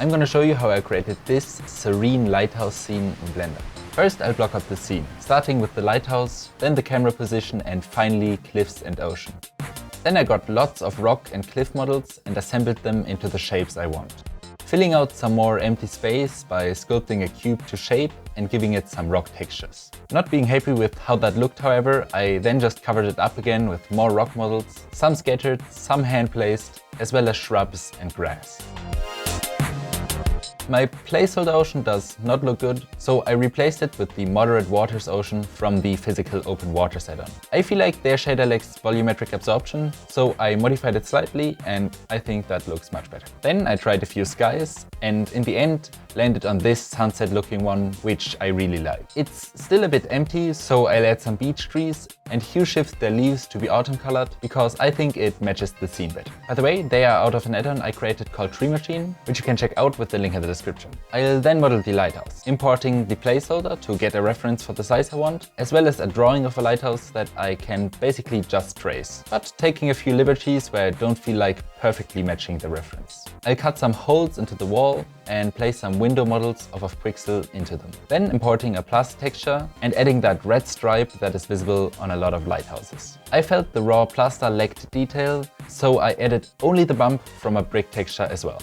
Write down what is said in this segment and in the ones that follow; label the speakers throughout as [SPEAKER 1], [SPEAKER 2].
[SPEAKER 1] I'm gonna show you how I created this Serene Lighthouse scene in Blender. First, I'll block up the scene, starting with the lighthouse, then the camera position, and finally cliffs and ocean. Then I got lots of rock and cliff models and assembled them into the shapes I want. Filling out some more empty space by sculpting a cube to shape and giving it some rock textures. Not being happy with how that looked, however, I then just covered it up again with more rock models, some scattered, some hand-placed, as well as shrubs and grass. My placeholder ocean does not look good, so I replaced it with the Moderate Waters ocean from the Physical Open Waters add-on. I feel like their shader lacks volumetric absorption, so I modified it slightly and I think that looks much better. Then I tried a few skies and in the end landed on this sunset looking one, which I really like. It's still a bit empty, so I'll add some beech trees and hue shift their leaves to be autumn colored because I think it matches the scene better. By the way, they are out of an add-on I created called Tree Machine, which you can check out with the link in the description. I'll then model the lighthouse, importing the placeholder to get a reference for the size I want, as well as a drawing of a lighthouse that I can basically just trace, but taking a few liberties where I don't feel like perfectly matching the reference. I'll cut some holes into the wall and place some window models of Quixel into them. Then importing a plaster texture and adding that red stripe that is visible on a lot of lighthouses. I felt the raw plaster lacked detail, so I added only the bump from a brick texture as well.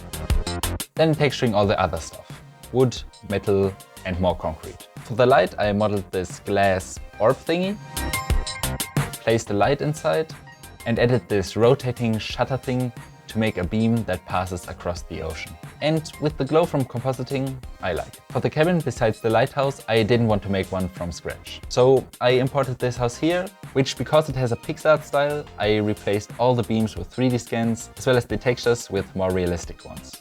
[SPEAKER 1] Then texturing all the other stuff: wood, metal and more concrete. For the light I modeled this glass orb thingy, placed a light inside and added this rotating shutter thing to make a beam that passes across the ocean. And with the glow from compositing, I like it. For the cabin, besides the lighthouse, I didn't want to make one from scratch. So I imported this house here, which, because it has a pixel art style, I replaced all the beams with 3D scans, as well as the textures with more realistic ones.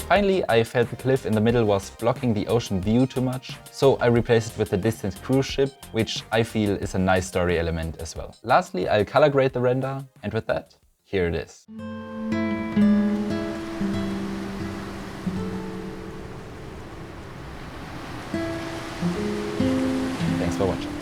[SPEAKER 1] Finally, I felt the cliff in the middle was blocking the ocean view too much, so I replaced it with a distant cruise ship, which I feel is a nice story element as well. Lastly, I'll color grade the render, and with that, here it is. Thanks for watching.